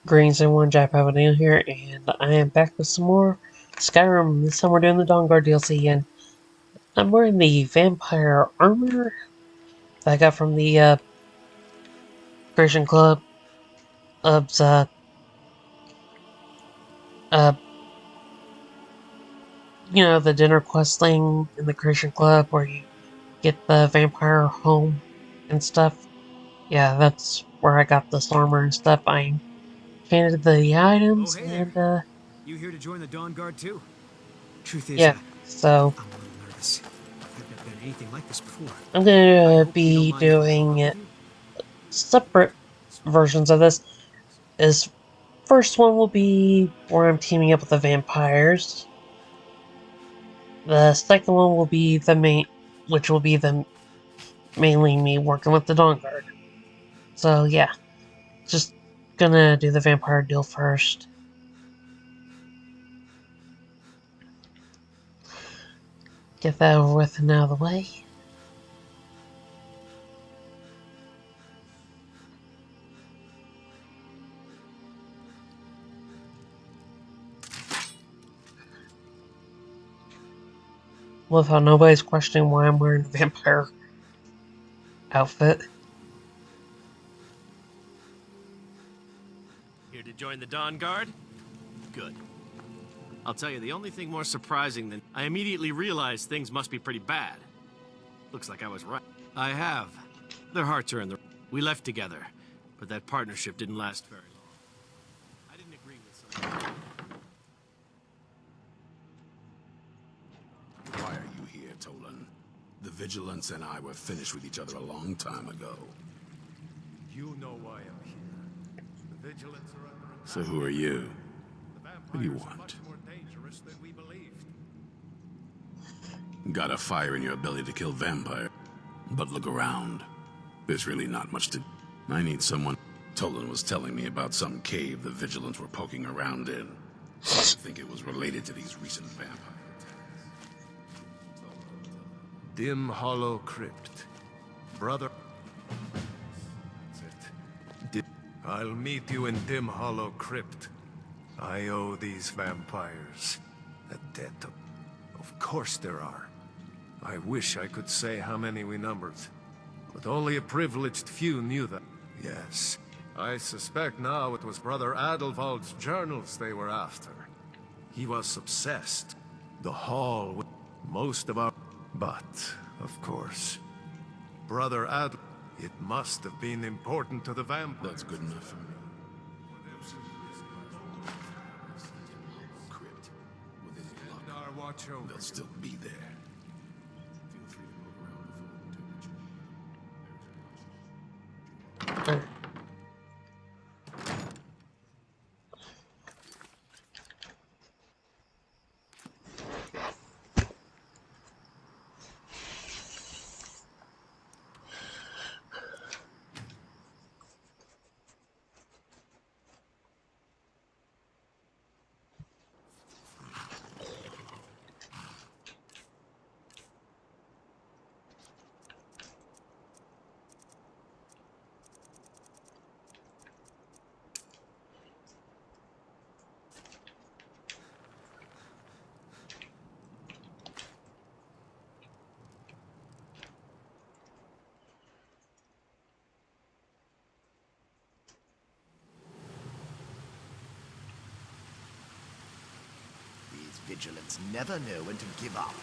Greetings everyone, JediPadawanDaniel here, and I am back with some more Skyrim. This time we're doing the Dawnguard DLC, and I'm wearing the vampire armor that I got from the Christian Club of uh, the dinner quest thing in the Christian Club where you get the vampire home and stuff. Yeah, that's where I got this armor and stuff. I painted the items, Oh, hey there. and You here to join the Dawnguard too? Truth is, yeah, so I'm a little nervous. I've never done anything like this before. I'm I gonna hope you don't be mind if I keep up doing with you. separate versions of this. Is first one will be where I'm teaming up with the vampires. The second one will be which will be the mainly me working with the Dawnguard. So yeah, just gonna do the vampire deal first. Get that over with and out of the way. Love how nobody's questioning why I'm wearing a vampire outfit. Here to join the Dawnguard? Good. I'll tell you, the only thing more surprising than I immediately realized things must be pretty bad. Looks like I was right. I have. Their hearts are in the... We left together, but that partnership didn't last very long. I didn't agree with some... Why are you here, Tolan? The Vigilance and I were finished with each other a long time ago. You know why I'm here. The Vigilance are under attack. So who are you? The What do you vampires are want? much more dangerous than we believed. Got a fire in your ability to kill vampire. But look around. There's really not much to... I need someone... Tolan was telling me about some cave the Vigilance were poking around in. I think it was related to these recent vampire attacks. Dim Hollow Crypt. Brother. That's it. I'll meet you in Dim Hollow Crypt. I owe these vampires a debt of course there are. I wish I could say how many we numbered, but only a privileged few knew that. Yes, I suspect now it was Brother Adelwald's journals they were after. He was obsessed. The hall with most of our... But, of course, Brother Adel... It must have been important to the vampires. That's good enough for me. Crypt. Within the lock, Our watch over. they'll still be there. Feel free to poke around before we do what you These Vigilants never know when to give up.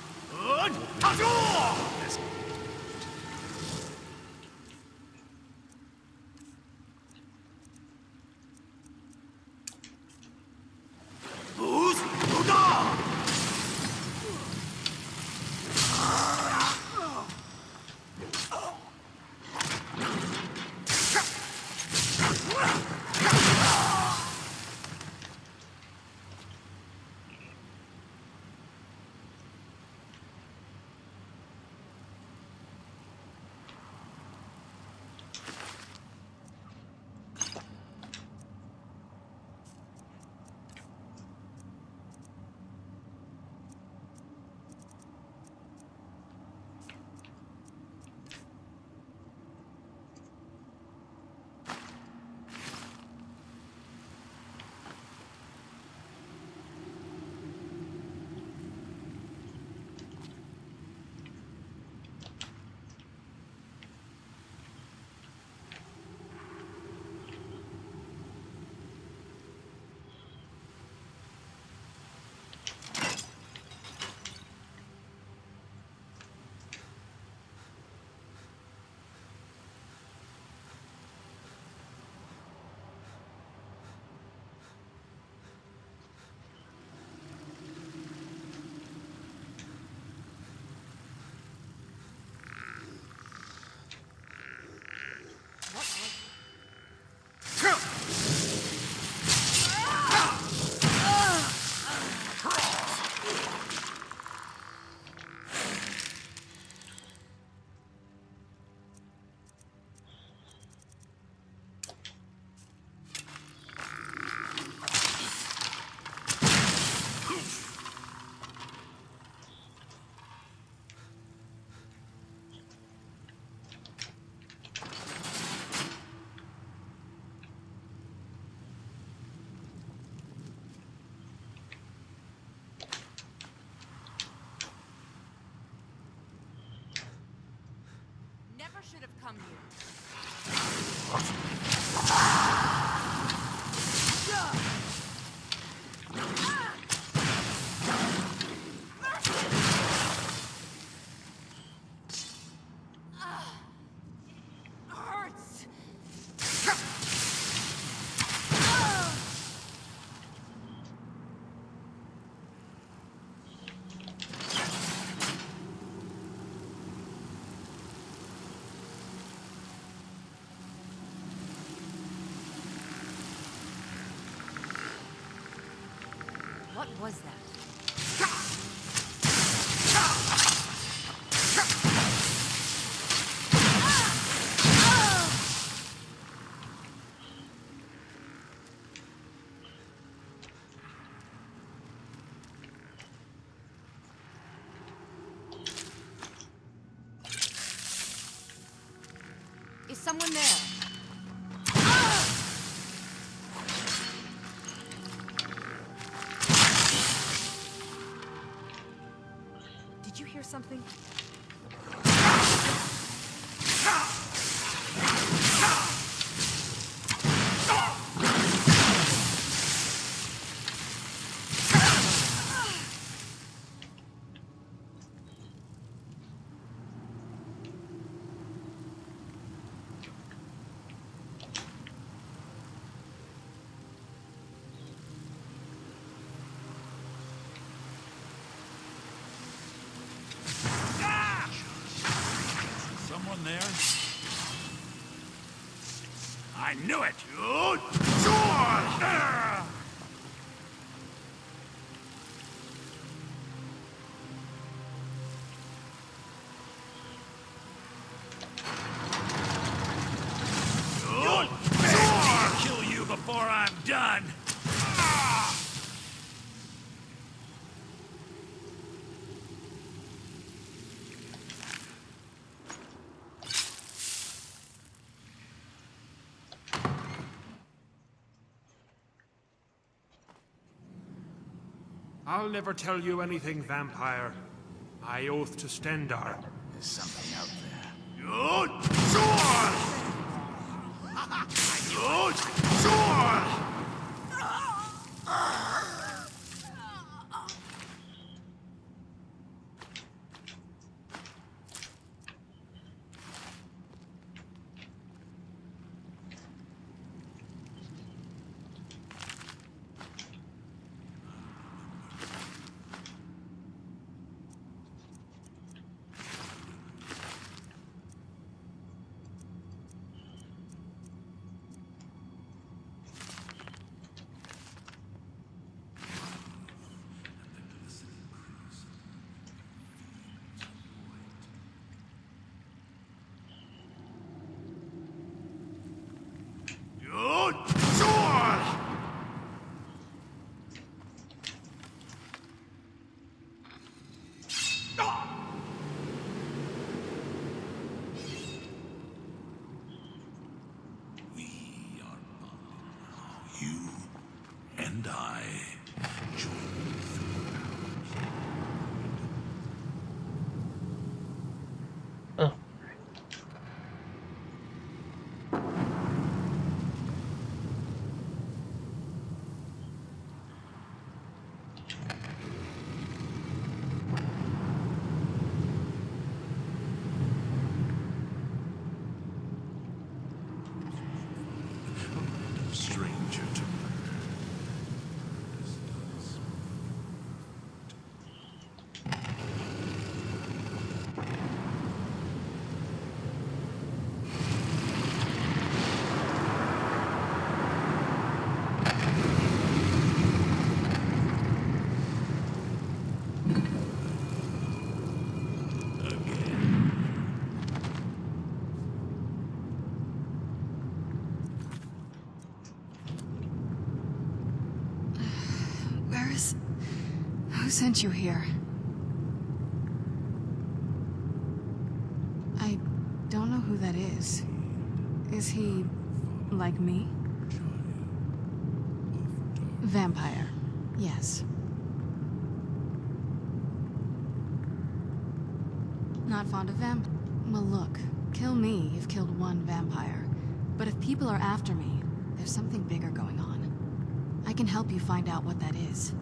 Never should have come here. Hurts. What was that? Is someone there? Did you hear something? Someone there? I knew it! Kill you before I'm done! I'll never tell you anything, vampire. I oath to Stendar. There's something out there. You and I join Oh. stranger to Who sent you here? I don't know who that is. Is he like me? Vampire. Yes. Not fond of vamp. Well, look. Kill me, you've killed one vampire. But if people are after me, there's something bigger going on. I can help you find out what that is.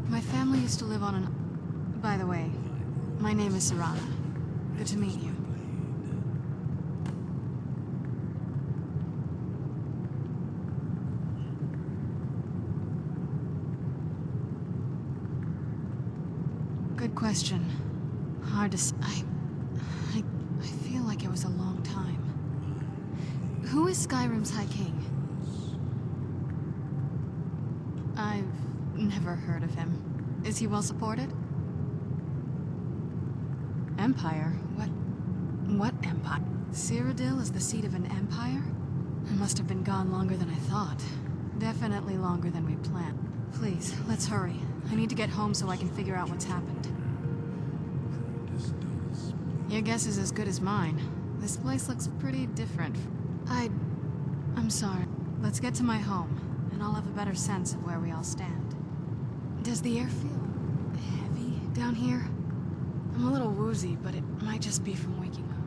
My family used to live on an... By the way, my name is Serana. Good to meet you. Good question. Hard to s... I feel like it was a long time. Who is Skyrim's High King? I've never heard of him. Is he well supported? Empire? What empire? Cyrodiil is the seat of an empire? I must have been gone longer than I thought. Definitely longer than we planned. Please, let's hurry. I need to get home so I can figure out what's happened. Your guess is as good as mine. This place looks pretty different. I'm sorry. Let's get to my home, and I'll have a better sense of where we all stand. Does the air feel heavy down here? I'm a little woozy, but it might just be from waking up.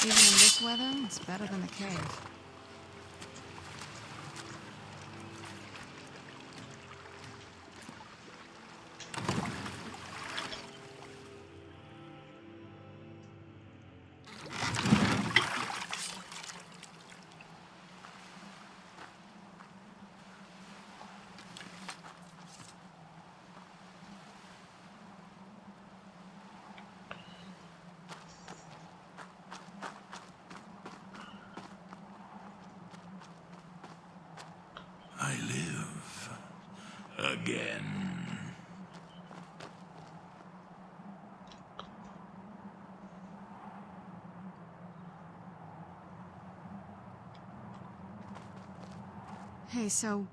Even in this weather, it's better than the cave. Again. Hey, so,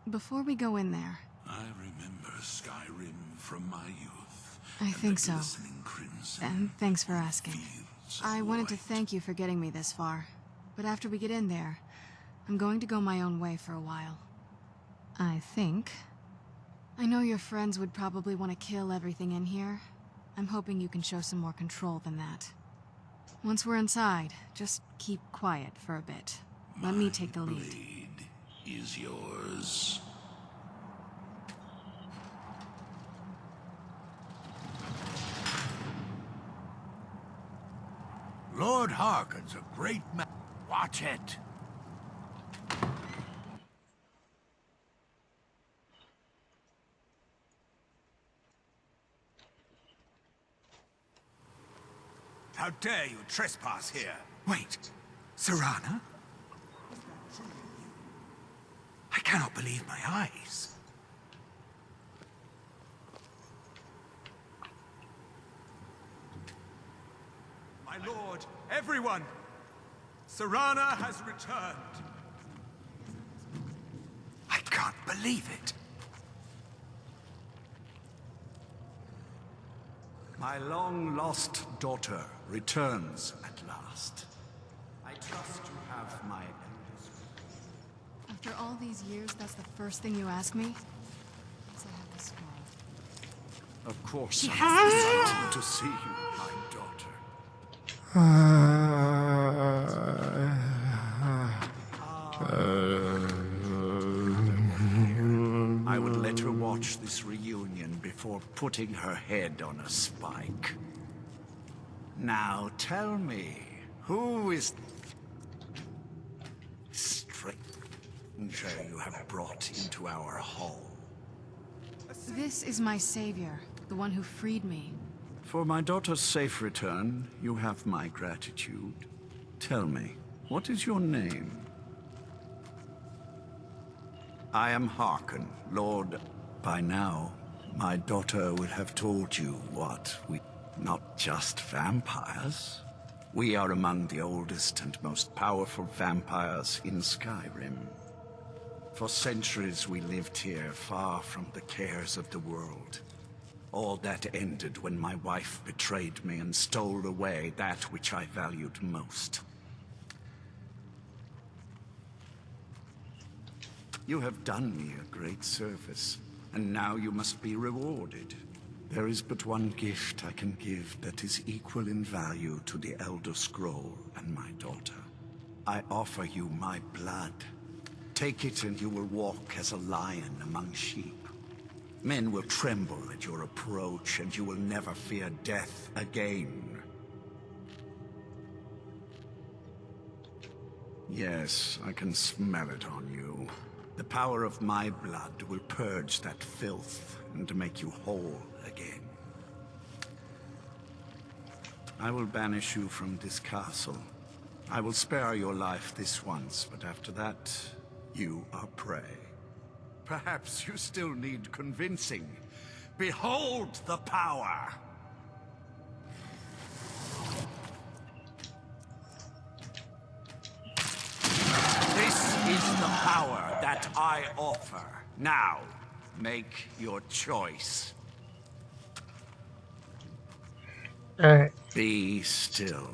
before we go in there, I remember Skyrim from my youth. I think so. Glistening crimson. And thanks for asking. Fields I of wanted to white. thank you for getting me this far. But after we get in there, I'm going to go my own way for a while. I think. I know your friends would probably want to kill everything in here. I'm hoping you can show some more control than that. Once we're inside, just keep quiet for a bit. Let me take the lead. Blade is yours. Lord Harkon's a great man. Watch it. How dare you trespass here? Wait, Serana? I cannot believe my eyes. My lord, everyone! Serana has returned. I can't believe it. My long-lost daughter returns at last. I trust you have my eldest. After all these years, that's the first thing you ask me? So I have the scroll. Of course, I'm excited to see you, my daughter. I would let her watch this reunion before putting her head on a spike. Now tell me, who is stranger you have brought into our hall? This is my savior, the one who freed me. For my daughter's safe return, you have my gratitude. Tell me, what is your name? I am Harkon, Lord. By now, my daughter would have told you what we... Not just vampires. We are among the oldest and most powerful vampires in Skyrim. For centuries we lived here, far from the cares of the world. All that ended when my wife betrayed me and stole away that which I valued most. You have done me a great service, and now you must be rewarded. There is but one gift I can give that is equal in value to the Elder Scroll and my daughter. I offer you my blood. Take it and you will walk as a lion among sheep. Men will tremble at your approach, and you will never fear death again. Yes, I can smell it on you. The power of my blood will purge that filth and make you whole again. I will banish you from this castle. I will spare your life this once, but after that, you are prey. Perhaps you still need convincing. Behold the power! This is the power that I offer. Now, make your choice. Alright. Be still.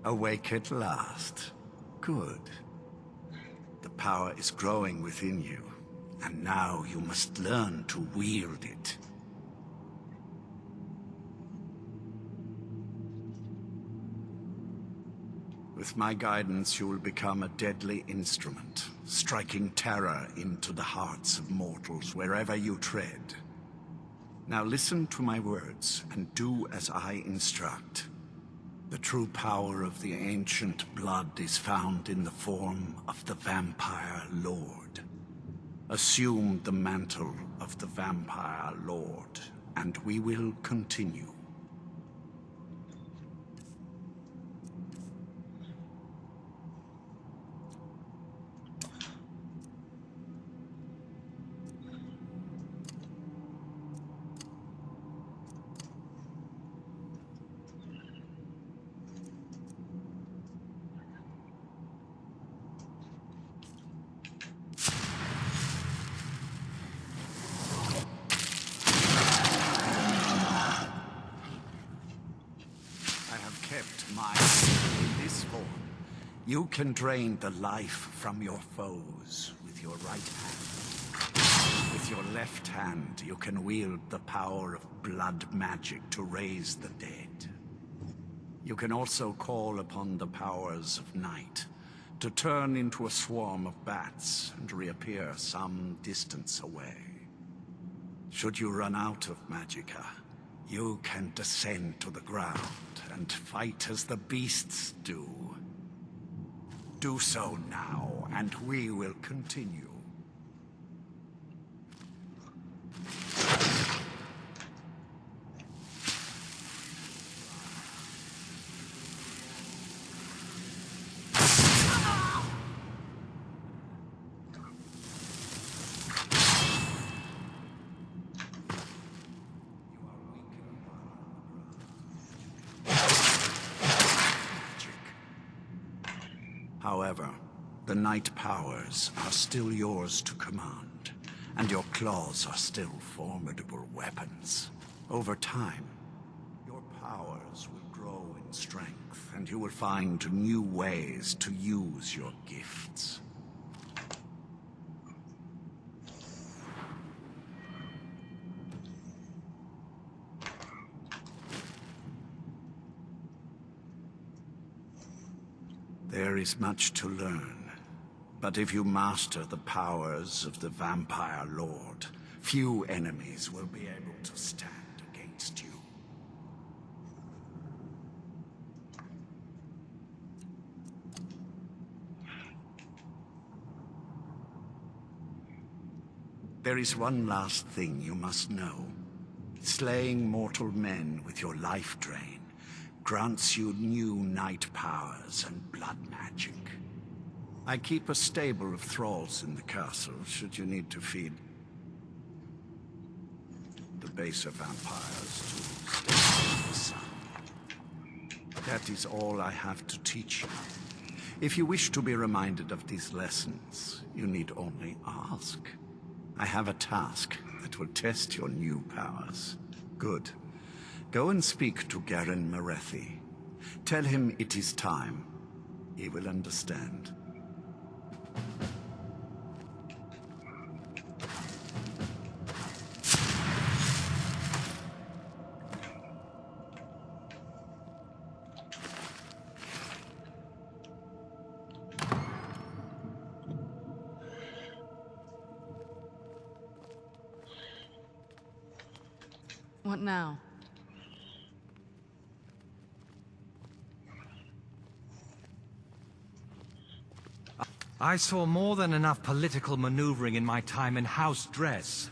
Awake at last. Good. The power is growing within you, and now you must learn to wield it. With my guidance, you will become a deadly instrument, striking terror into the hearts of mortals wherever you tread. Now listen to my words, and do as I instruct. The true power of the ancient blood is found in the form of the Vampire Lord. Assume the mantle of the Vampire Lord, and we will continue. In this form, you can drain the life from your foes with your right hand. With your left hand, you can wield the power of blood magic to raise the dead. You can also call upon the powers of night to turn into a swarm of bats and reappear some distance away. Should you run out of magicka, you can descend to the ground and fight as the beasts do. Do so now, and we will continue. However, the night powers are still yours to command, and your claws are still formidable weapons. Over time, your powers will grow in strength, and you will find new ways to use your gifts. There is much to learn, but if you master the powers of the Vampire Lord, few enemies will be able to stand against you. There is one last thing you must know. Slaying mortal men with your life drain grants you new night powers and blood magic. I keep a stable of thralls in the castle, should you need to feed the baser vampires to stay in the sun. That is all I have to teach you. If you wish to be reminded of these lessons, you need only ask. I have a task that will test your new powers. Good. Go and speak to Garen Marethi. Tell him it is time. He will understand. What now? I saw more than enough political maneuvering in my time in House Dress.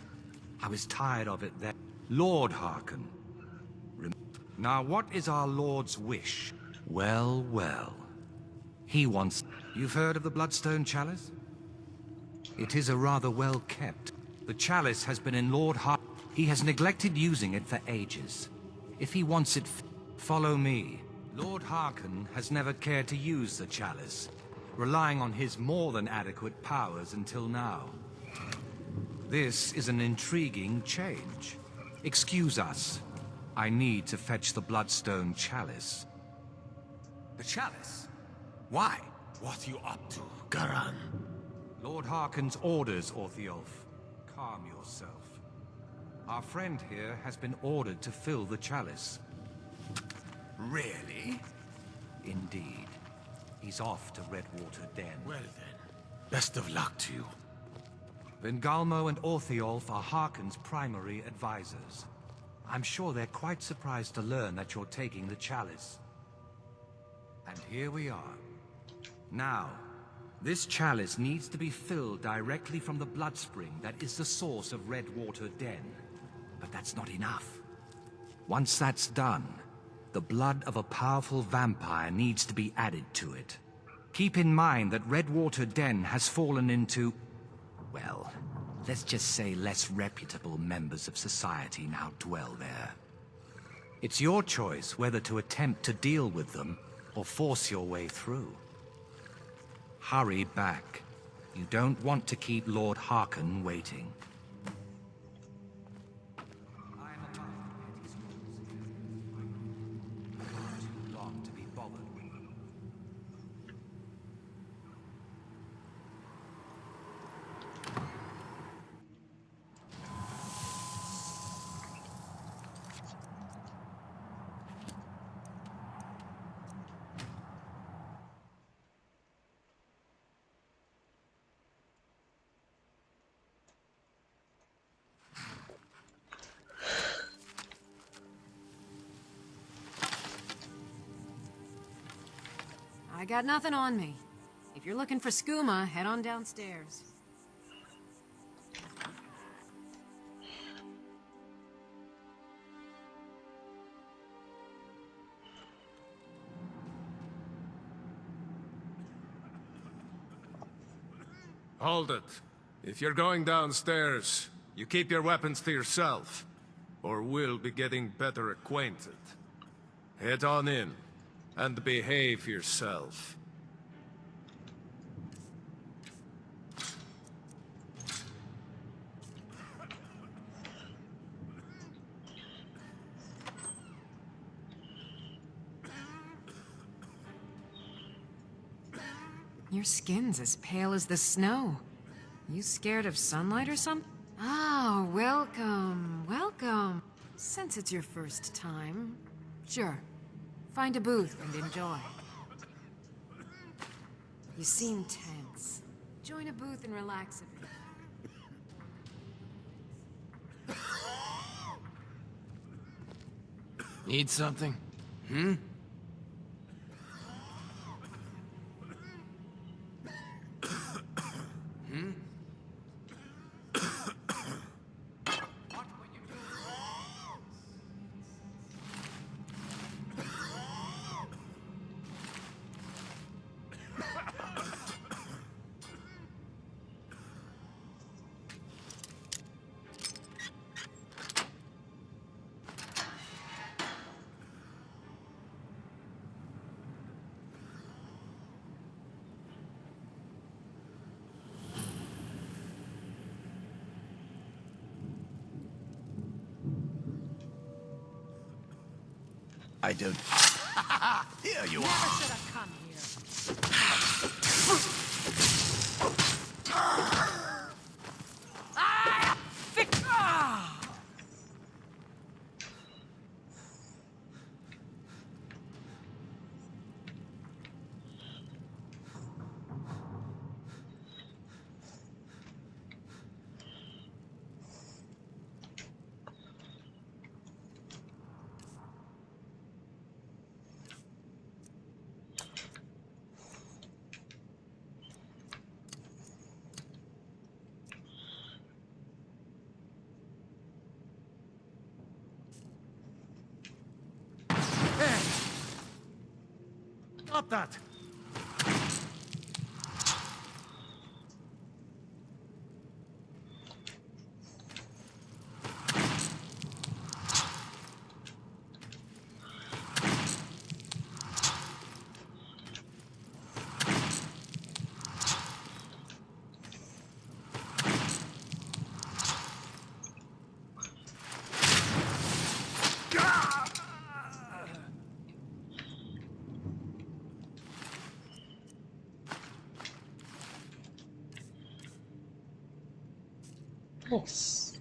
I was tired of it then. Lord Harkon. Now what is our Lord's wish? Well, well. He wants... You've heard of the Bloodstone Chalice? It is a rather well kept. The chalice has been in Lord Harkon. He has neglected using it for ages. If he wants it, follow me. Lord Harkon has never cared to use the chalice, relying on his more than adequate powers until now. This is an intriguing change. Excuse us. I need to fetch the Bloodstone Chalice. The chalice? Why? What are you up to, Garan? Lord Harkon's orders, Orthiolf. Calm yourself. Our friend here has been ordered to fill the chalice. Really? Indeed. He He's off to Redwater Den. Well then, best of luck to you. Vingalmo and Orthiolf are Harkon's primary advisors. I'm sure they're quite surprised to learn that you're taking the Chalice. And here we are. Now, this Chalice needs to be filled directly from the blood spring that is the source of Redwater Den. But that's not enough. Once that's done, the blood of a powerful vampire needs to be added to it. Keep in mind that Redwater Den has fallen into, well, let's just say less reputable members of society now dwell there. It's your choice whether to attempt to deal with them or force your way through. Hurry back. You don't want to keep Lord Harkon waiting. Too long to be bothered with. I got nothing on me. If you're looking for skooma, head on downstairs. Hold it. If you're going downstairs, you keep your weapons to yourself, or we'll be getting better acquainted. Head on in, and behave yourself. Your skin's as pale as the snow. You scared of sunlight or something? Ah, welcome, welcome. Since it's your first time, sure. Find a booth and enjoy. You seem tense. Join a booth and relax a bit. Need something? Hmm? I don't... Here you Never are! should have come here. Stop that! Nice.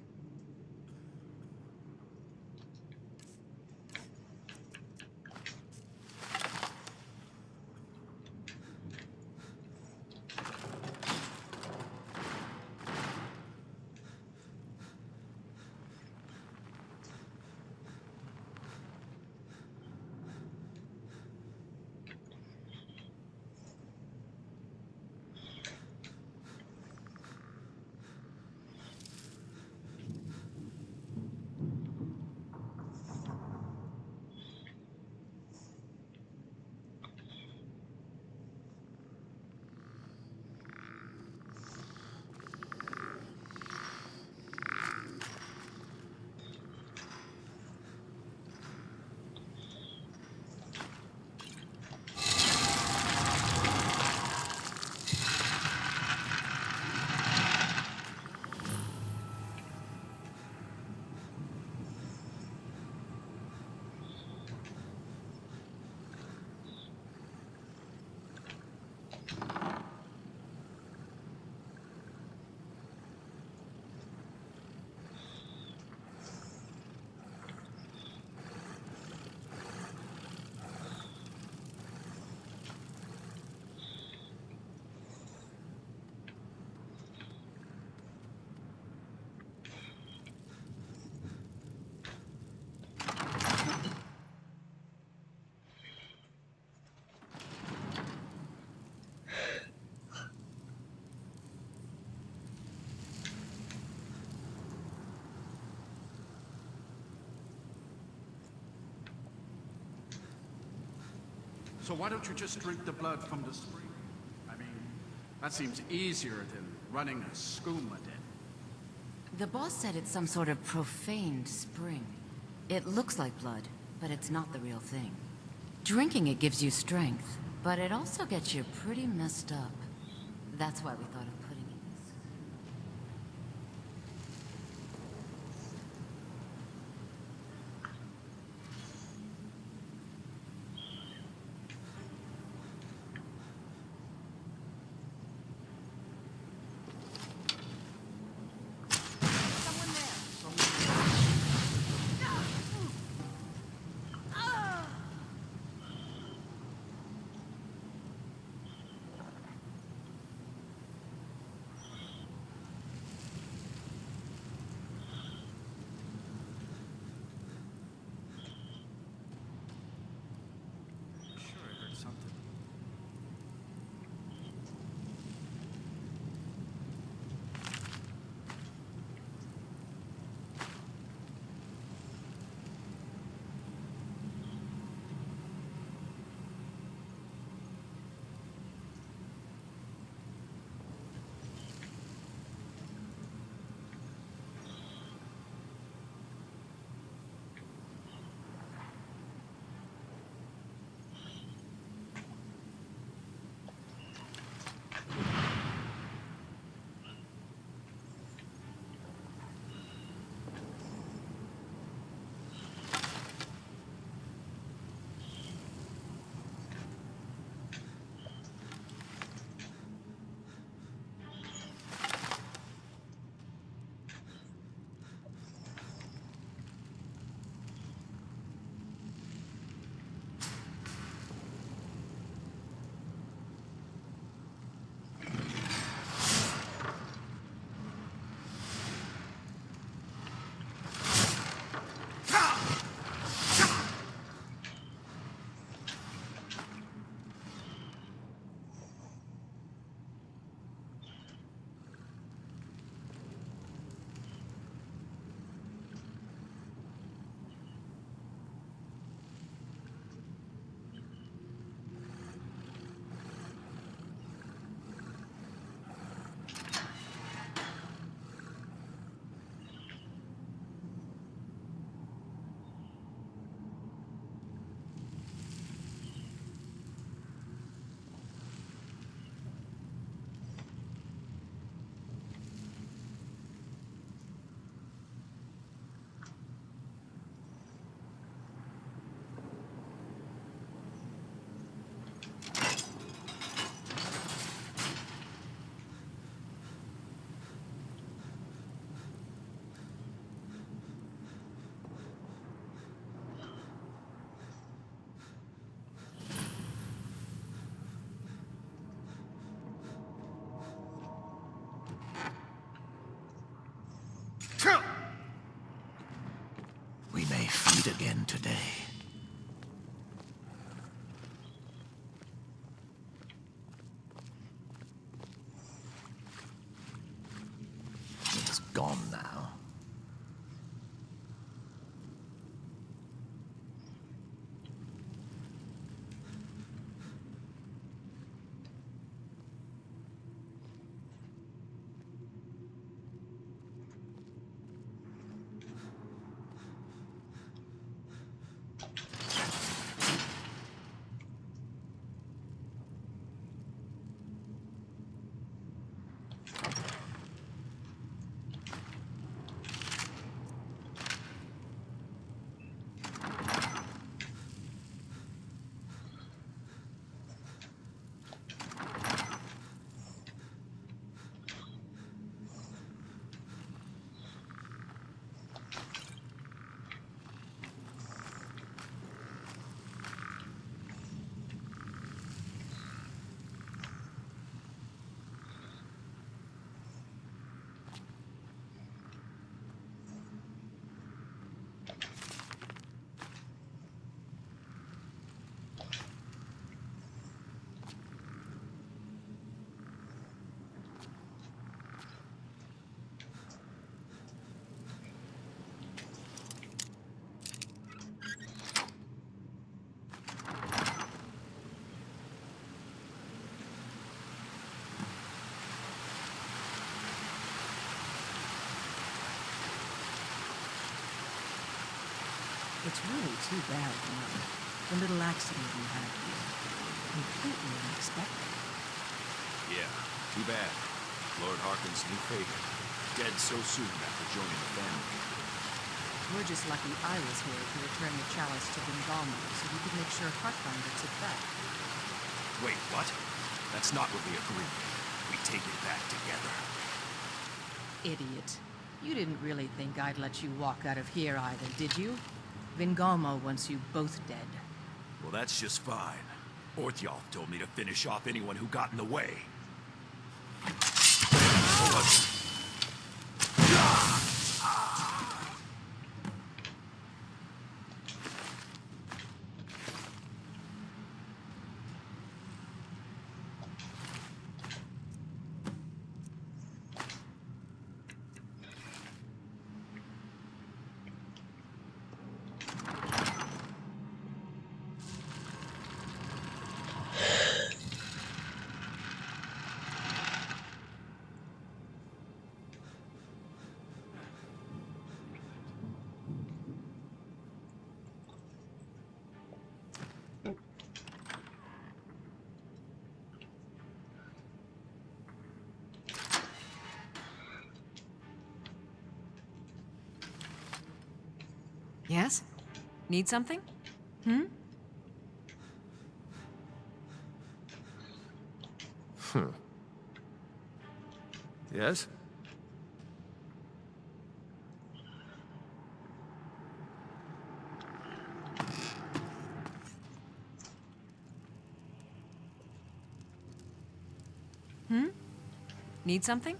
So why don't you just drink the blood from the spring? I mean, that seems easier than running a skooma den. The boss said it's some sort of profaned spring. It looks like blood, but it's not the real thing. Drinking it gives you strength, but it also gets you pretty messed up. That's why we thought of putting it this. We may feed again today. It's gone now. It's really too bad, you know. The little accident we had here. Completely unexpected. Yeah, too bad. Lord Harkon's new favorite. Dead so soon after joining the family. We're just lucky I was here to return the chalice to Vingalmo so we could make sure Harkon gets it back. Wait, what? That's not what we agreed. We take it back together. Idiot. You didn't really think I'd let you walk out of here either, did you? Vingalmo wants you both dead. Well, that's just fine. Orthyolf told me to finish off anyone who got in the way. Yes? Need something? Hmm? Yes? Hmm? Need something?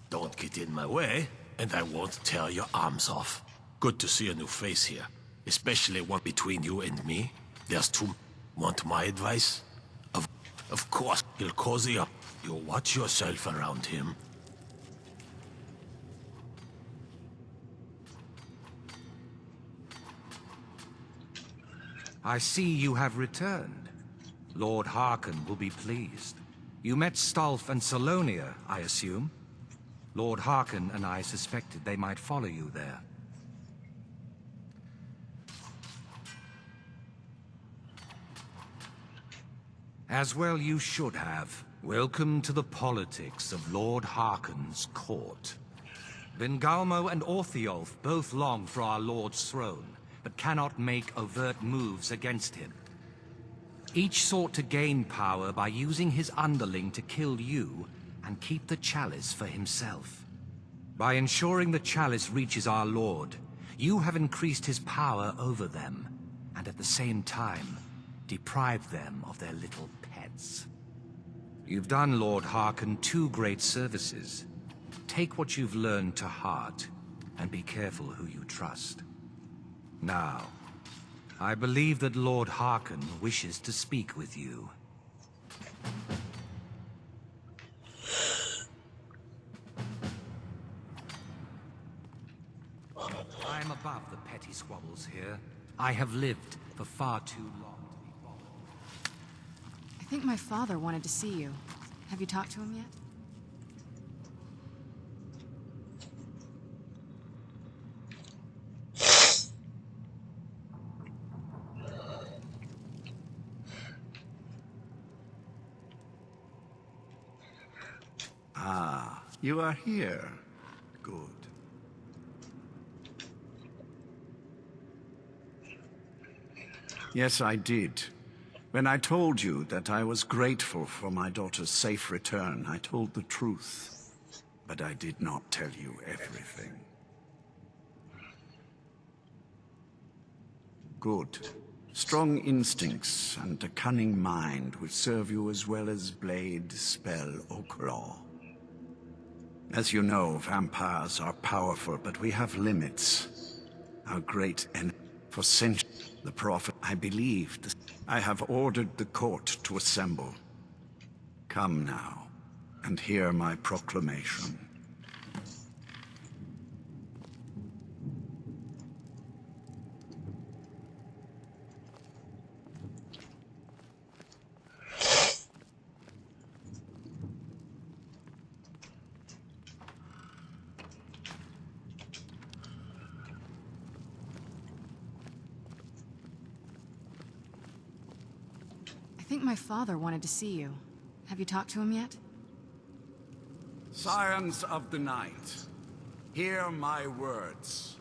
Don't get in my way, and I won't tear your arms off. Good to see a new face here, especially one between you and me. There's two. Want my advice? Of course, he'll cozy up. You watch yourself around him. I see you have returned. Lord Harkon will be pleased. You met Stolf and Salonia, I assume? Lord Harkon and I suspected they might follow you there. As well you should have. Welcome to the politics of Lord Harkon's court. Vingalmo and Orthyolf both long for our Lord's throne, but cannot make overt moves against him. Each sought to gain power by using his underling to kill you and keep the chalice for himself. By ensuring the chalice reaches our Lord, you have increased his power over them, and at the same time, deprived them of their little pets. You've done Lord Harkon two great services. Take what you've learned to heart, and be careful who you trust. Now, I believe that Lord Harkon wishes to speak with you. I am above the petty squabbles here. I have lived for far too long to be bothered. I think my father wanted to see you. Have you talked to him yet? Ah, you are here. Good. Yes, I did. When I told you that I was grateful for my daughter's safe return, I told the truth. But I did not tell you everything. Good. Strong instincts and a cunning mind would serve you as well as blade, spell, or claw. As you know, vampires are powerful, but we have limits. Our great enemy for centuries, the Prophet, I believed. I have ordered the court to assemble. Come now, and hear my proclamation. I think my father wanted to see you. Have you talked to him yet? Scions of the night, hear my words.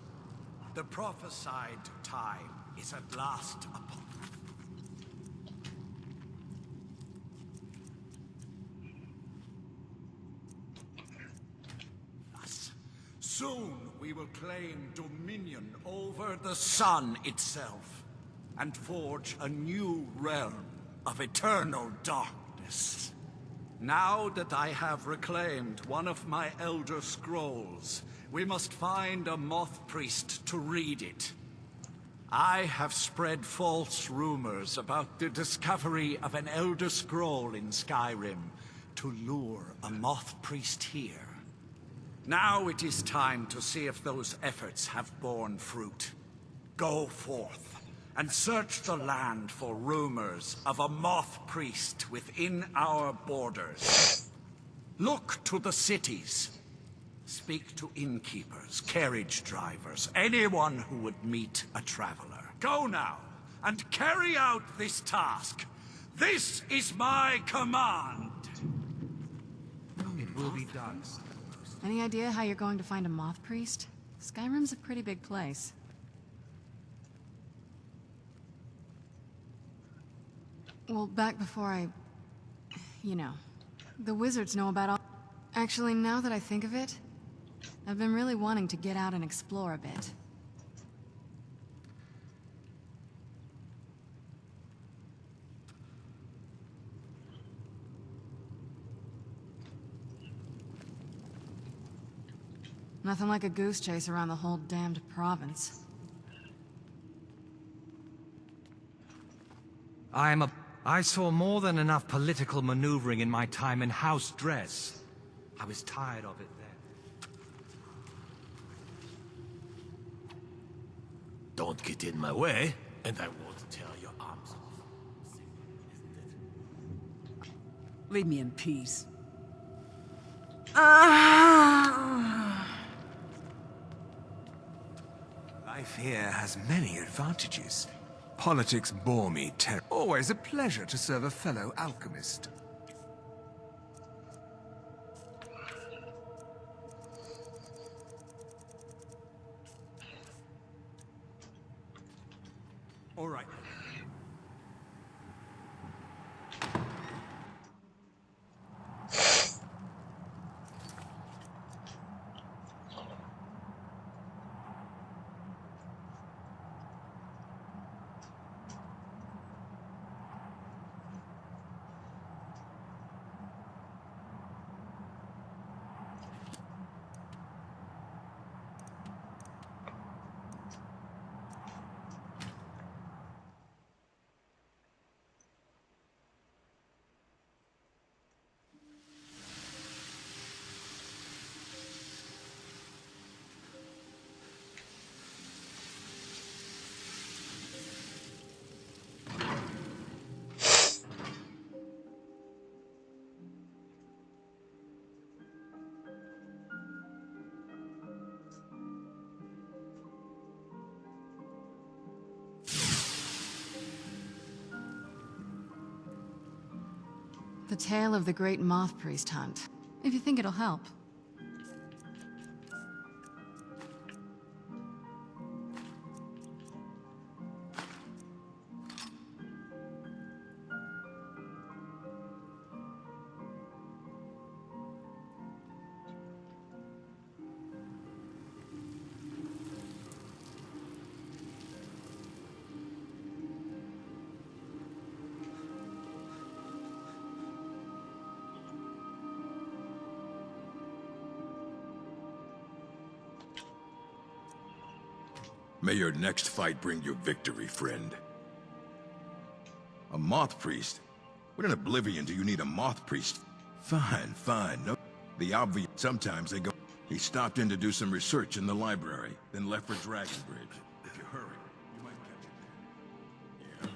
The prophesied time is at last upon us. Soon we will claim dominion over the sun itself, and forge a new realm of eternal darkness. Now that I have reclaimed one of my Elder Scrolls, we must find a Moth priest to read it. I have spread false rumors about the discovery of an Elder Scroll in Skyrim to lure a Moth priest here. Now it is time to see if those efforts have borne fruit. Go forth and search the land for rumors of a Moth priest within our borders. Look to the cities. Speak to innkeepers, carriage drivers, anyone who would meet a traveler. Go now, and carry out this task. This is my command. It will be done. Any idea how you're going to find a Moth priest? Skyrim's a pretty big place. Well, back before you know, the wizards know about all... Actually, now that I think of it, I've been really wanting to get out and explore a bit. Nothing like a goose chase around the whole damned province. I saw more than enough political maneuvering in my time in house dress. I was tired of it then. Don't get in my way, and I won't tear your arms off. Isn't it? Leave me in peace. Life here has many advantages. Politics bore me terribly. Always a pleasure to serve a fellow alchemist. All right. The tale of the great Moth priest hunt. If you think it'll help. May your next fight bring you victory, friend. A Moth priest? What in Oblivion do you need a Moth priest? Fine, fine. No, the obvious. Sometimes they go. He stopped in to do some research in the library, then left for Dragonbridge. If you hurry, you might catch it there. Yeah.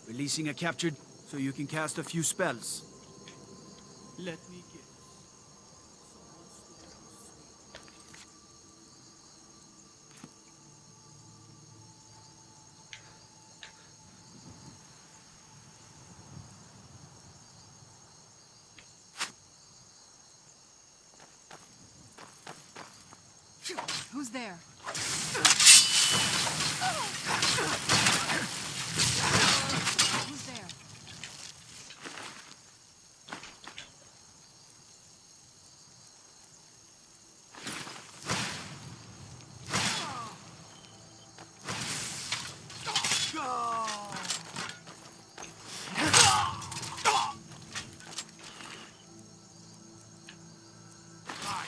Releasing a captured so you can cast a few spells. Let me guess. Who's there? Who's there?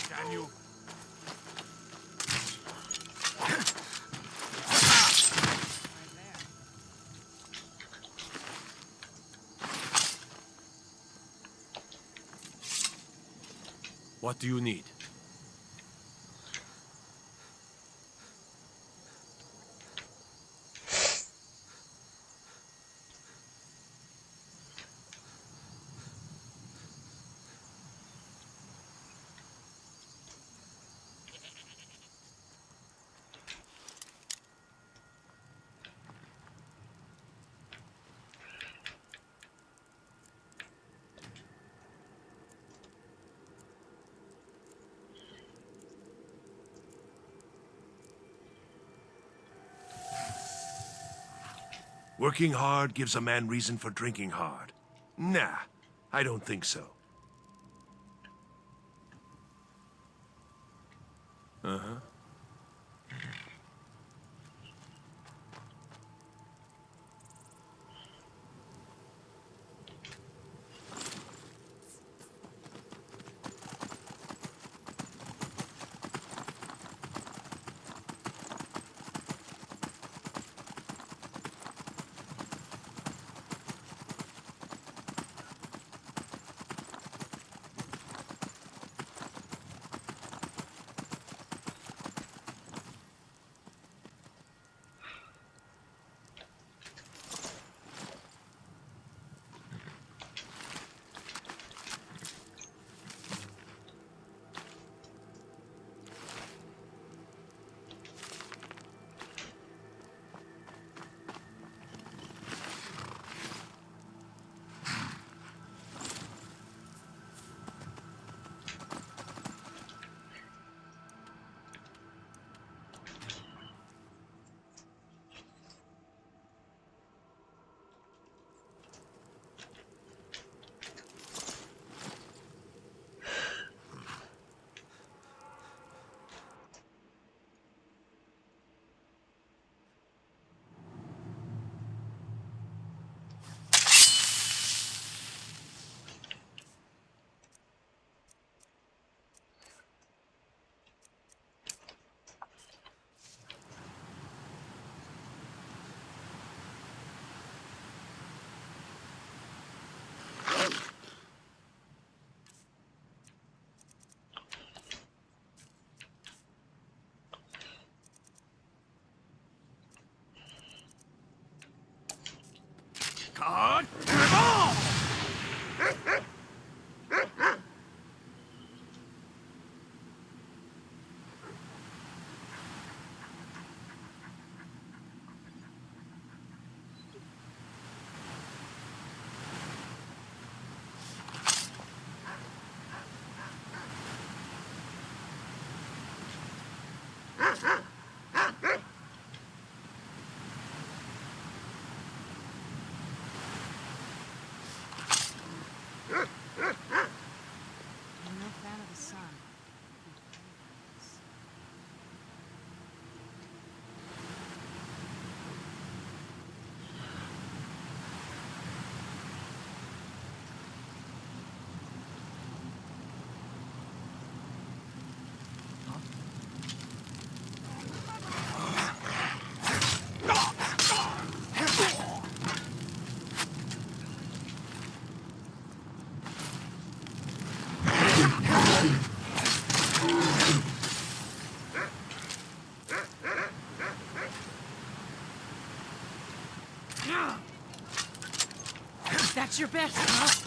Daniel. What do you need? Working hard gives a man reason for drinking hard. Nah, I don't think so. Uh-huh. I'm no fan of the sun. That's your best, huh?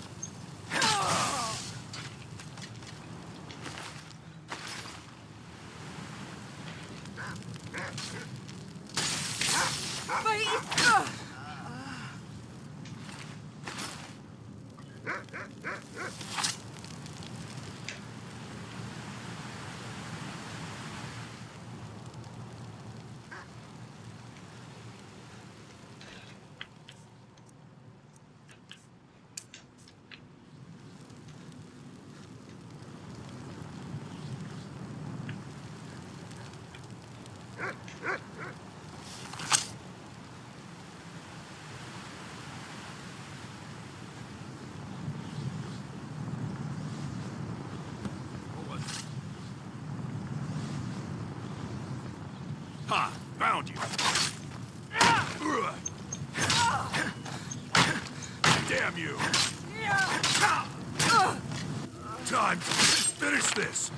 Ha! Found you! Damn you! Time to finish this!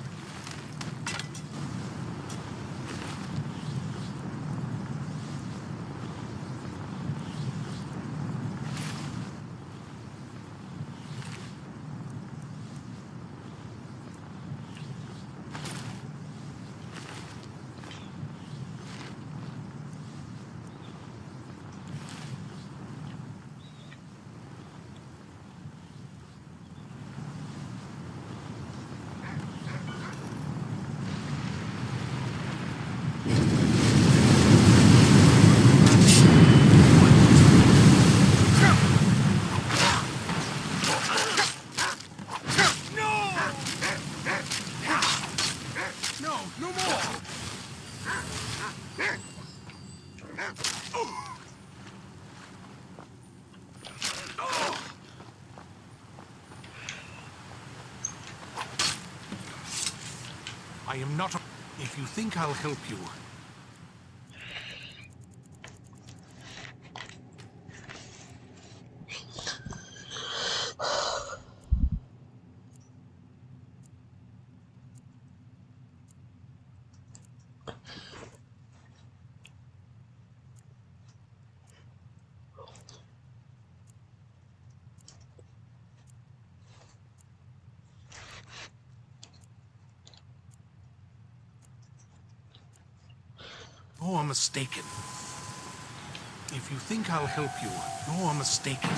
I am not a... If you think I'll help you... You are mistaken. If you think I'll help you, you are mistaken.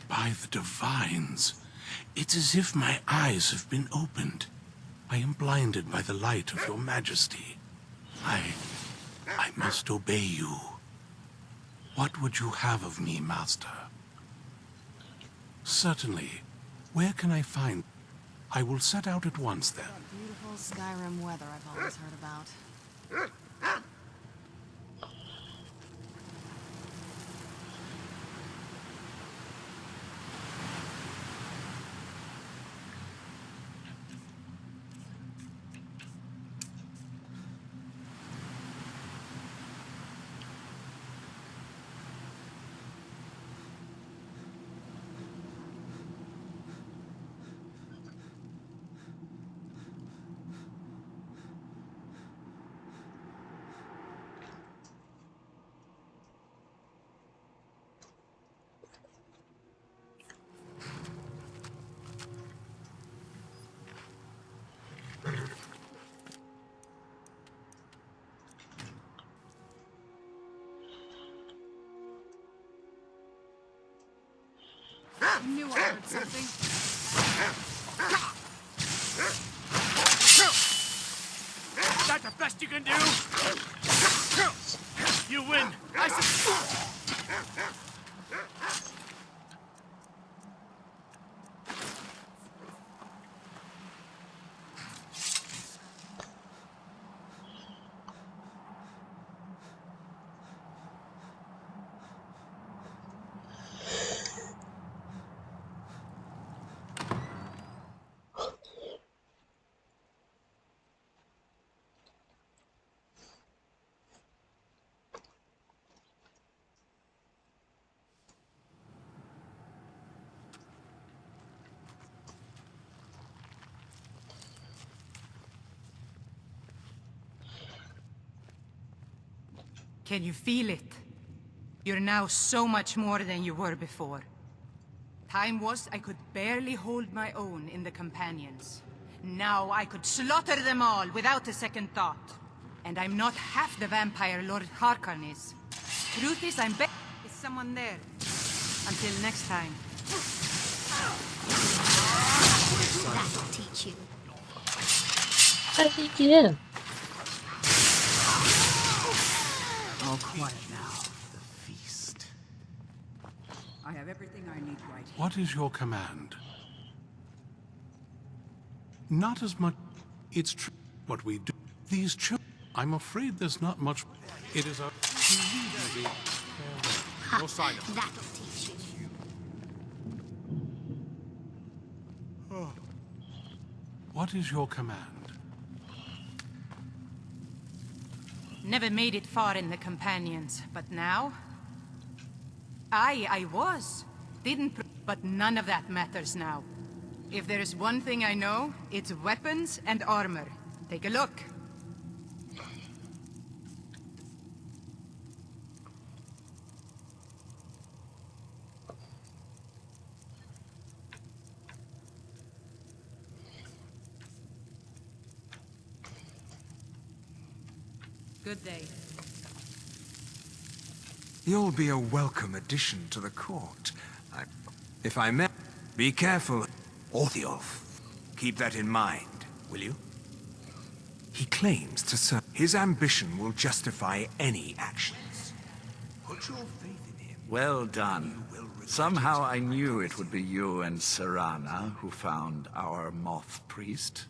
By the divines, it's as if my eyes have been opened. I am blinded by the light of your majesty. I must obey you. What would you have of me, master? Certainly. Where can I find... I will set out at once, then. That beautiful Skyrim weather I've always heard about. I knew I heard something. Is that the best you can do? You win. Can you feel it? You're now so much more than you were before. Time was I could barely hold my own in the Companions. Now I could slaughter them all without a second thought. And I'm not half the vampire Lord Harkon is. Truth is, I'm bet is someone there. Until next time. That'll teach you. How did you get in? All quiet now. The feast. I have everything I need right here. What is your command? Not as much. It's true. What we do. These children. I'm afraid there's not much. It is our. No sign of that'll teach you. What is your command? Never made it far in the Companions, but now? I was. But none of that matters now. If there is one thing I know, it's weapons and armor. Take a look. Good day. You'll be a welcome addition to the court. If I may, be careful. Orthiolf. Keep that in mind, will you? He claims to serve. His ambition will justify any actions. Put your faith in him. Well done. Somehow I knew it would be you and Serana who found our Moth priest.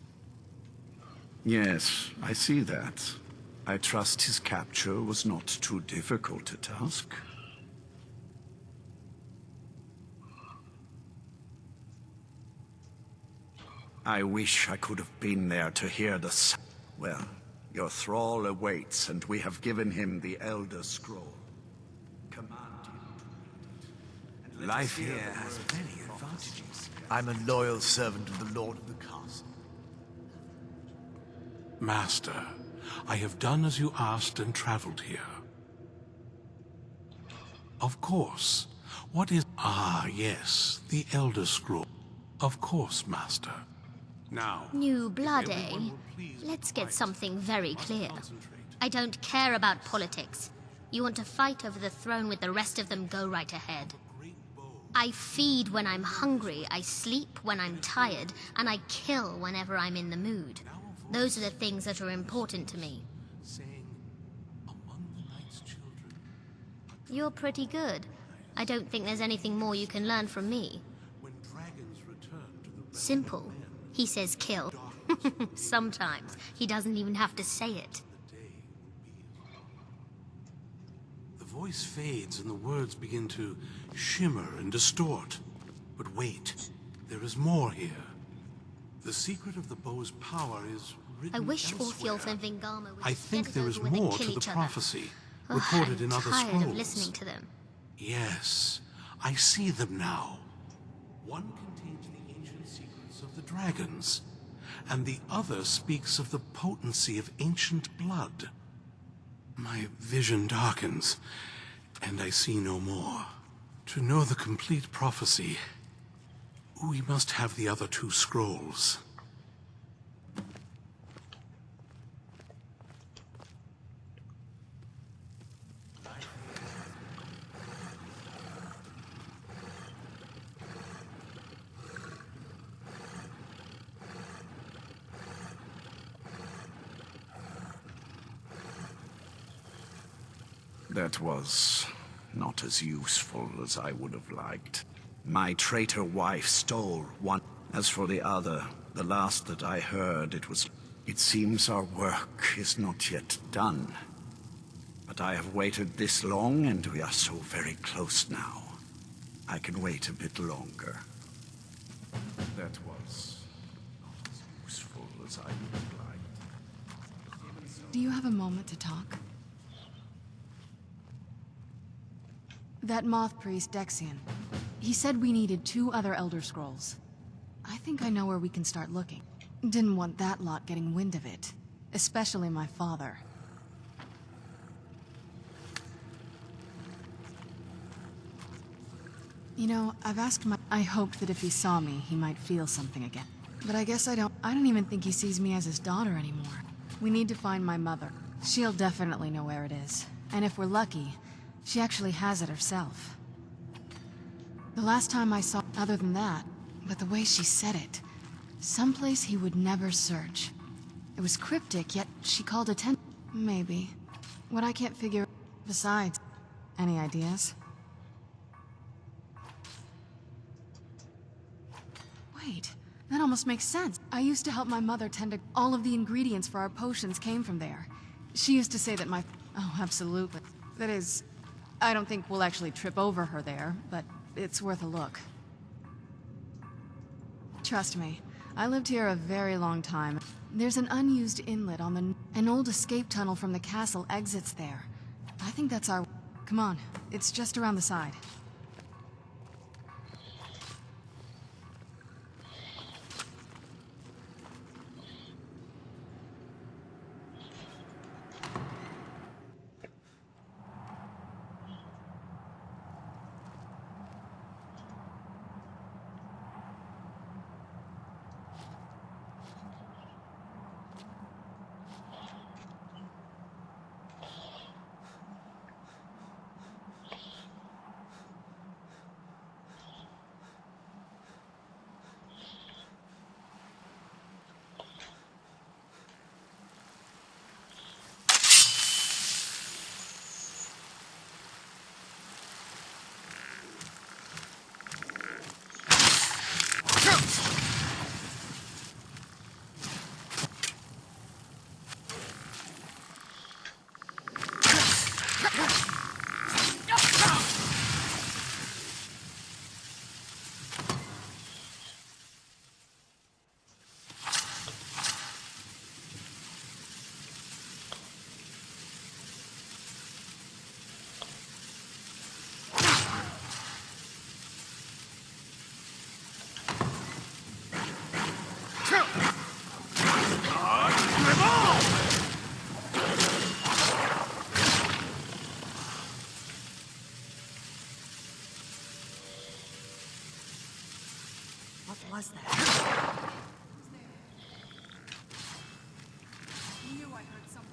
Yes, I see that. I trust his capture was not too difficult a task. I wish I could have been there to hear the sound. Well, your thrall awaits, and we have given him the Elder Scroll. Command him to read it. Life here has many advantages. I'm a loyal servant of the Lord of the Castle. Master, I have done as you asked and traveled here. Of course. What is... Ah, yes, the Elder Scroll. Of course, Master. Now... New blood, eh? Let's get something very clear. I don't care about politics. You want to fight over the throne with the rest of them, go right ahead. I feed when I'm hungry, I sleep when I'm tired, and I kill whenever I'm in the mood. Those are the things that are important to me. You're pretty good. I don't think there's anything more you can learn from me. Simple. He says kill. Sometimes. He doesn't even have to say it. The voice fades and the words begin to shimmer and distort. But wait, there is more here. The secret of the bow's power is written I wish elsewhere. Orthiolf and Vingama would I just think get there it is over with and more kill to the each other. prophecy, Ugh, recorded I'm in other tired scrolls. of listening to them. Yes, I see them now. One contains the ancient secrets of the dragons, and the other speaks of the potency of ancient blood. My vision darkens, and I see no more. To know the complete prophecy, we must have the other two scrolls. That was not as useful as I would have liked. My traitor wife stole one. As for the other, the last that I heard, it seems our work is not yet done. But I have waited this long, and we are so very close now. I can wait a bit longer. That was not as useful as I would have liked. Do you have a moment to talk? That Moth priest, Dexian. He said we needed 2 other Elder Scrolls. I think I know where we can start looking. Didn't want that lot getting wind of it. Especially my father. You know, I've asked my... I hoped that if he saw me, he might feel something again. But I guess I don't even think he sees me as his daughter anymore. We need to find my mother. She'll definitely know where it is. And if we're lucky, she actually has it herself. The last time I saw... Other than that, but the way she said it... Someplace he would never search. It was cryptic, yet she called attention. Maybe. What I can't figure... Besides, any ideas? Wait, that almost makes sense. I used to help my mother tend to... All of the ingredients for our potions came from there. She used to say that my... Oh, absolutely. That is... I don't think we'll actually trip over her there, but it's worth a look. Trust me, I lived here a very long time. There's an unused inlet on the... An old escape tunnel from the castle exits there. I think that's our... Come on, it's just around the side. What was that? Knew I heard something.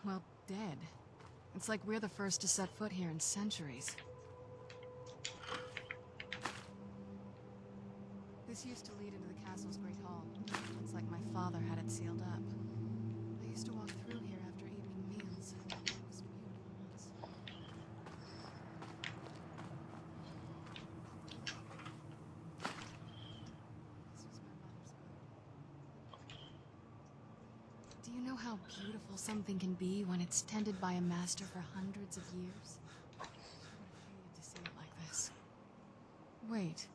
well, dead. It's like we're the first to set foot here in centuries. This used to lead into the castle's great hall. Looks like my father had it sealed up. I used to walk through here after evening meals. It was beautiful once. This was my mother's book. Do you know how beautiful something can be when it's tended by a master for hundreds of years? I would have hated to see it like this. Wait.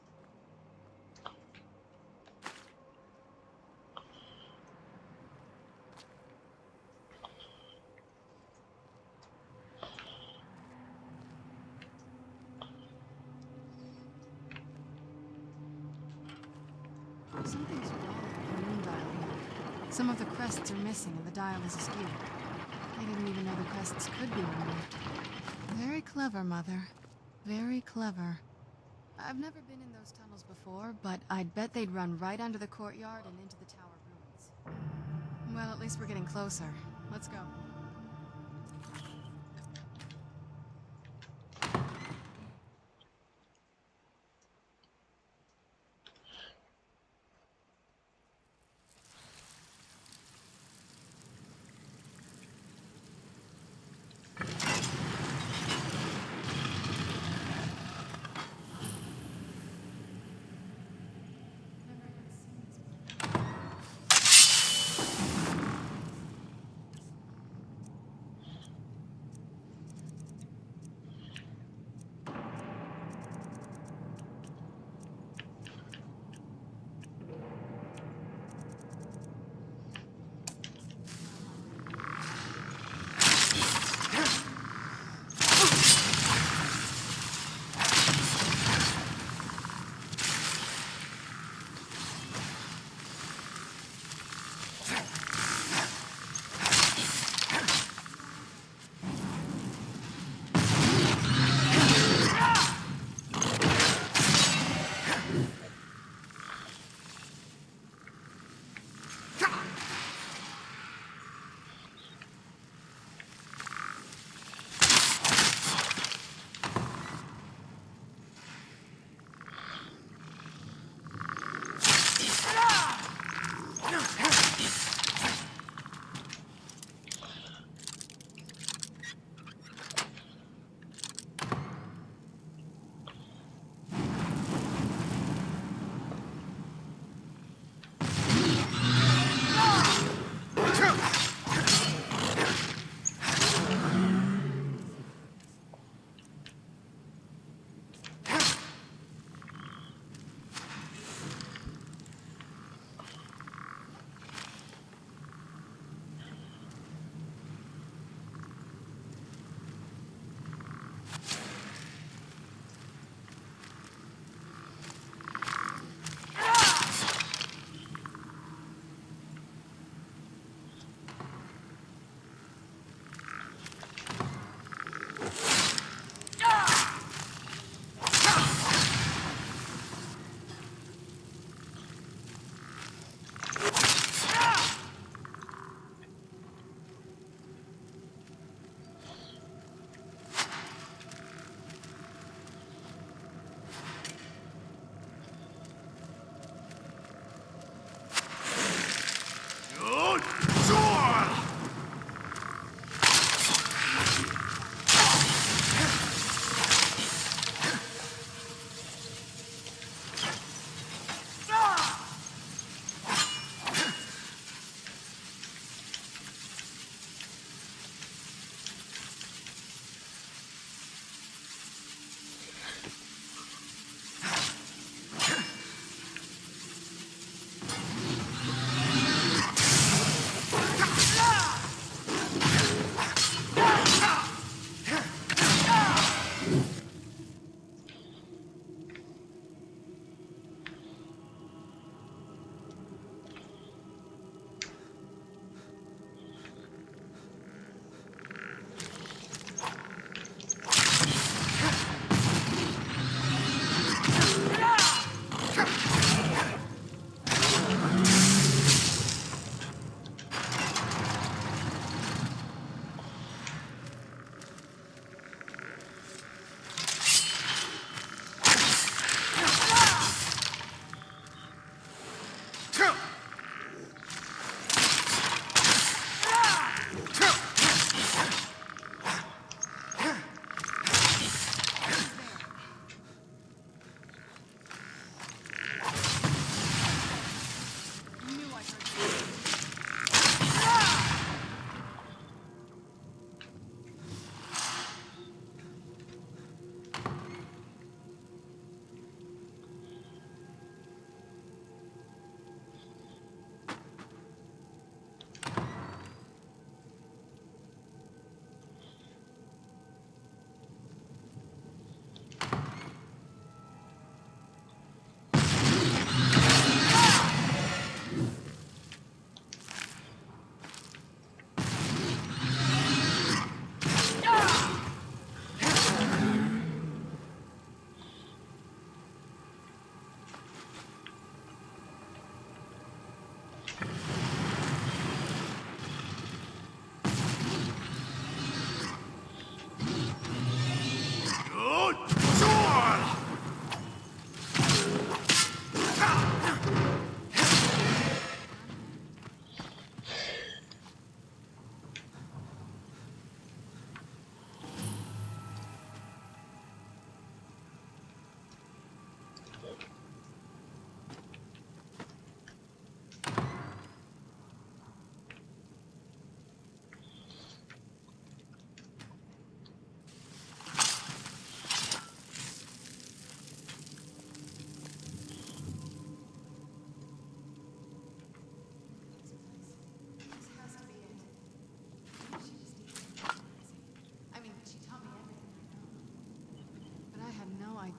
Something's wrong with the moon dial here. Some of the crests are missing and the dial is askew. I didn't even know the crests could be removed. Very clever, Mother. Very clever. I've never been in those tunnels before, but I'd bet they'd run right under the courtyard and into the tower ruins. Well, at least we're getting closer. Let's go.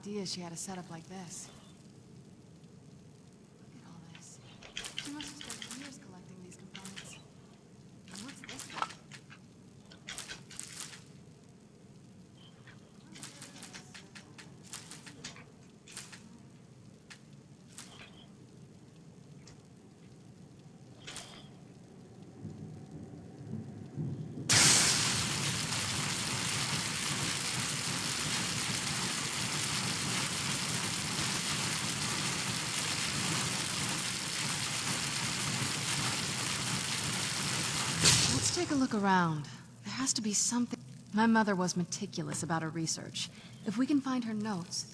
Idea she had a setup like this. Look at all this. She must have spent years collecting these components. And what's this one? Take a look around. There has to be something. My mother was meticulous about her research. If we can find her notes,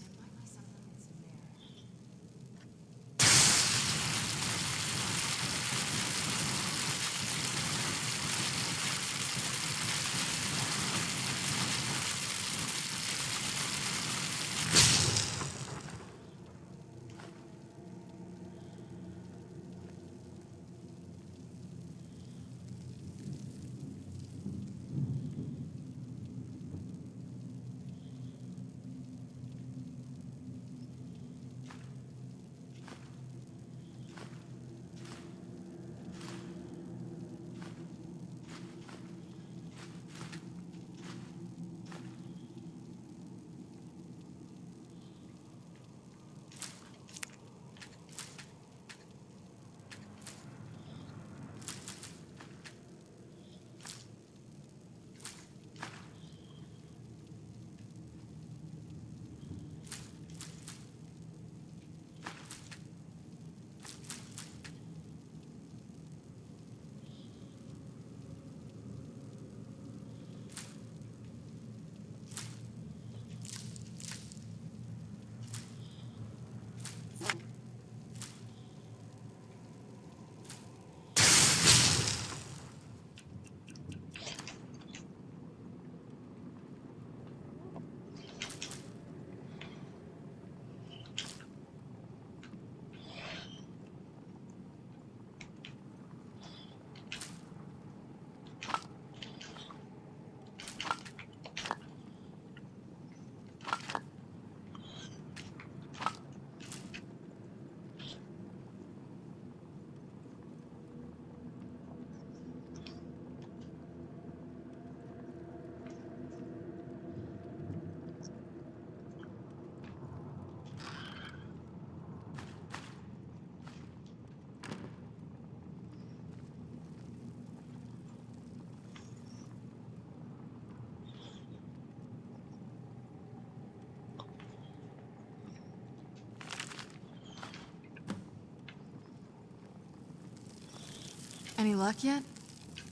Any luck yet?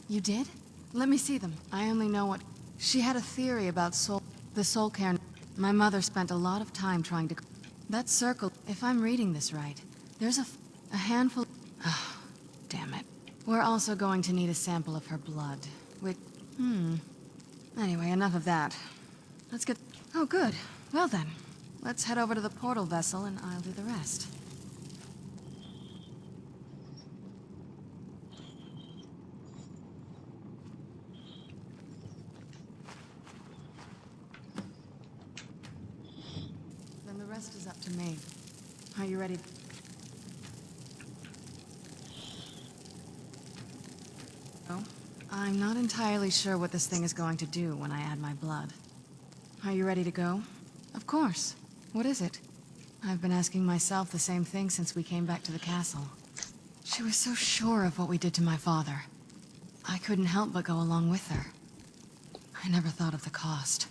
You did? Let me see them. I only know what... She had a theory about the soul cairn. My mother spent a lot of time trying to... That circle, if I'm reading this right, there's a handful... Oh, damn it. We're also going to need a sample of her blood, which... Anyway, enough of that. Let's get... Oh, good. Well then, let's head over to the portal vessel and I'll do the rest. Then the rest is up to me. Are you ready? Oh? I'm not entirely sure what this thing is going to do when I add my blood. Are you ready to go? Of course. What is it? I've been asking myself the same thing since we came back to the castle. She was so sure of what we did to my father. I couldn't help but go along with her. I never thought of the cost.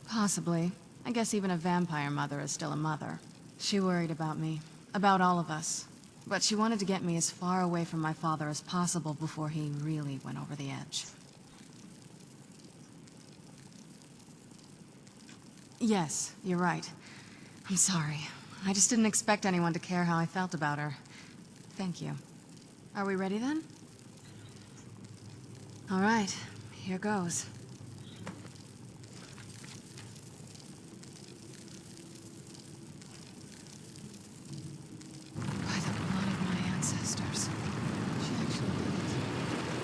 Possibly. I guess even a vampire mother is still a mother. She worried about me. About all of us. But she wanted to get me as far away from my father as possible before he really went over the edge. Yes, you're right. I'm sorry. I just didn't expect anyone to care how I felt about her. Thank you. Are we ready then? All right, here goes.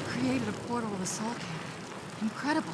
Created a portal with a soul camp. Incredible.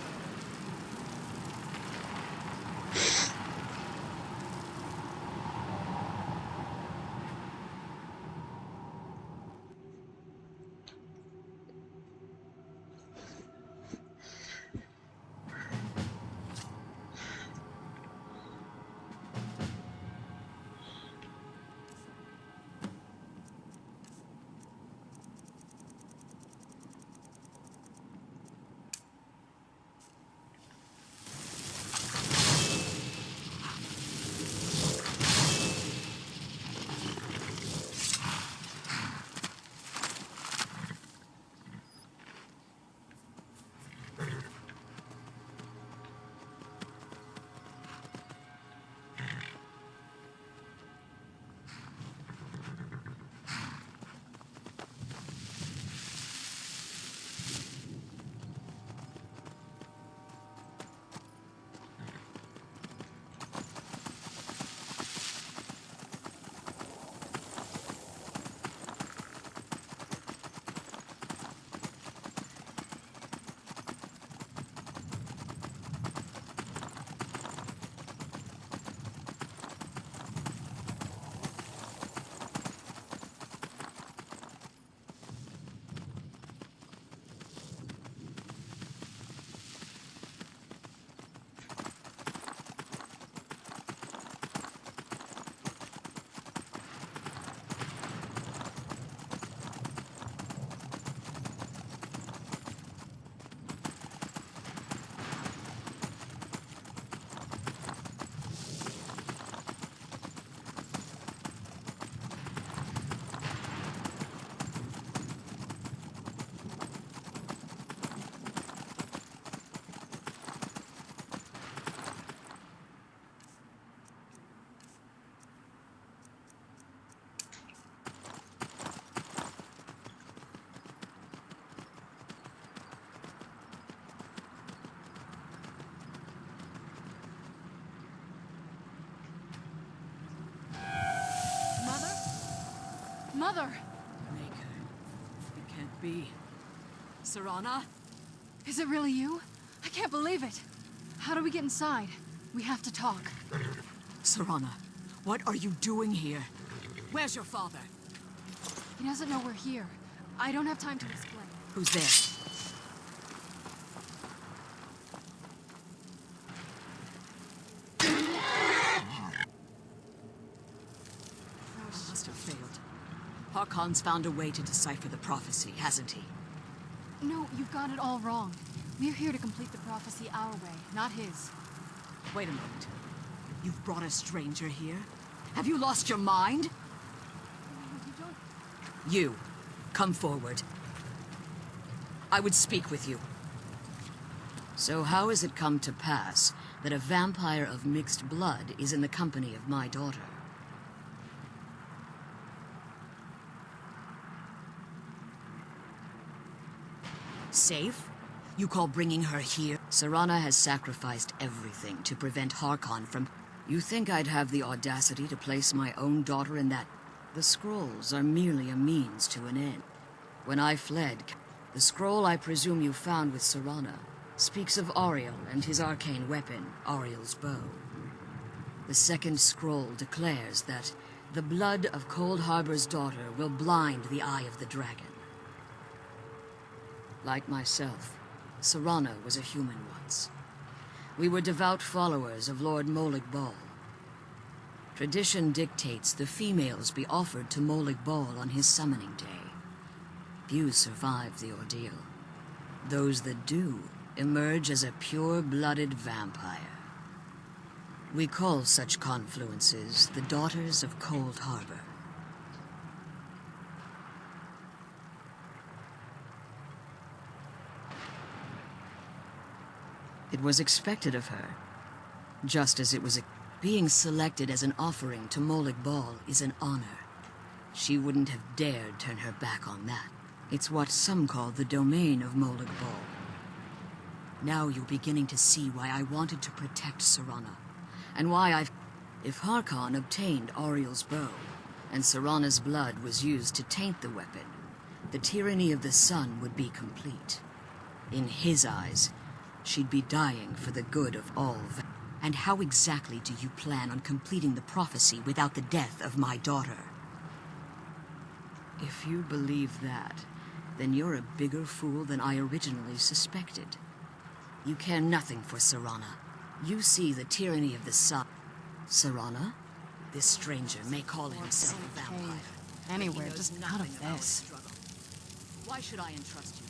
Mother! Maker. It can't be. Serana? Is it really you? I can't believe it. How do we get inside? We have to talk. Serana, what are you doing here? Where's your father? He doesn't know we're here. I don't have time to explain. Who's there? Must have failed. Harkon's found a way to decipher the prophecy, hasn't he? No, you've got it all wrong. We're here to complete the prophecy our way, not his. Wait a moment. You've brought a stranger here? Have you lost your mind? You, come forward. I would speak with you. So how has it come to pass that a vampire of mixed blood is in the company of my daughter? Safe? You call bringing her here? Serana has sacrificed everything to prevent Harkon from... You think I'd have the audacity to place my own daughter in that... The scrolls are merely a means to an end. When I fled, the scroll I presume you found with Serana speaks of Auriel and his arcane weapon, Auriel's bow. The second scroll declares that the blood of Cold Harbor's daughter will blind the eye of the dragon. Like myself, Serana was a human once. We were devout followers of Lord Molig Bal. Tradition dictates the females be offered to Molig Bal on his summoning day. Few survive the ordeal. Those that do emerge as a pure-blooded vampire. We call such confluences the Daughters of Cold Harbor. It was expected of her, just as it was being selected as an offering to Molig Bal is an honor. She wouldn't have dared turn her back on that. It's what some call the domain of Molig Bal. Now you're beginning to see why I wanted to protect Serana, and why I've... If Harkon obtained Auriel's bow, and Serana's blood was used to taint the weapon, the tyranny of the sun would be complete. In his eyes, she'd be dying for the good of all. And how exactly do you plan on completing the prophecy without the death of my daughter? If you believe that, then you're a bigger fool than I originally suspected. You care nothing for Serana. You see the tyranny of the sun. Serana? This stranger may call himself a vampire. Anywhere, just out of this. Why should I entrust you?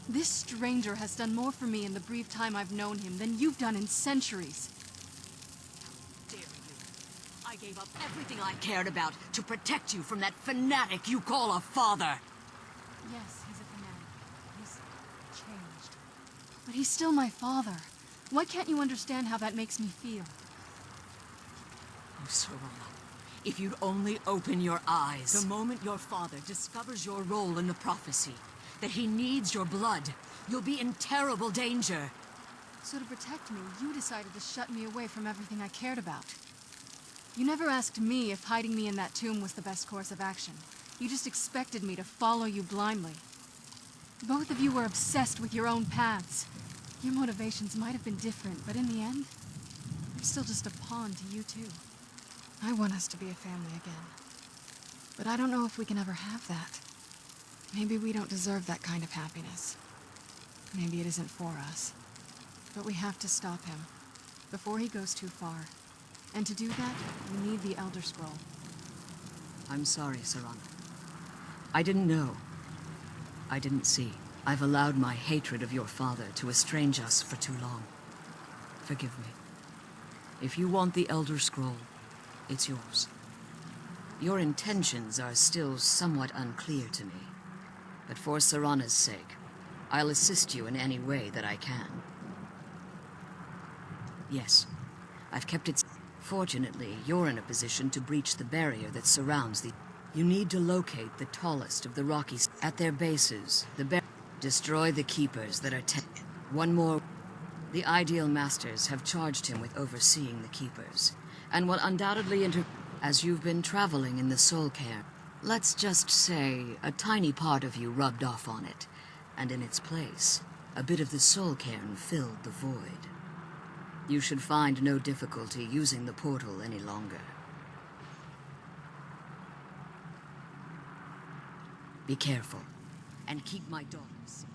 This stranger has done more for me in the brief time I've known him than you've done in centuries. How dare you? I gave up everything I cared about to protect you from that fanatic you call a father. Yes, he's a fanatic. He's changed. But he's still my father. Why can't you understand how that makes me feel? Oh, Serana, if you'd only open your eyes. The moment your father discovers your role in the prophecy, that he needs your blood, you'll be in terrible danger. So to protect me, you decided to shut me away from everything I cared about. You never asked me if hiding me in that tomb was the best course of action. You just expected me to follow you blindly. Both of you were obsessed with your own paths. Your motivations might have been different, but in the end, I'm still just a pawn to you too. I want us to be a family again. But I don't know if we can ever have that. Maybe we don't deserve that kind of happiness. Maybe it isn't for us. But we have to stop him, before he goes too far. And to do that, we need the Elder Scroll. I'm sorry, Serana. I didn't know. I didn't see. I've allowed my hatred of your father to estrange us for too long. Forgive me. If you want the Elder Scroll, it's yours. Your intentions are still somewhat unclear to me. But for Serana's sake, I'll assist you in any way that I can. Yes, I've kept it... Fortunately, you're in a position to breach the barrier that surrounds the... You need to locate the tallest of the Rockies. At their bases, destroy the keepers that are... One more... The Ideal Masters have charged him with overseeing the keepers, and will undoubtedly As you've been traveling in the Soul Cairn, let's just say a tiny part of you rubbed off on it, and in its place, a bit of the Soul Cairn filled the void. You should find no difficulty using the portal any longer. Be careful, and keep my daughter safe.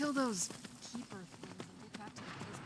kill those keeper things and get back to the place.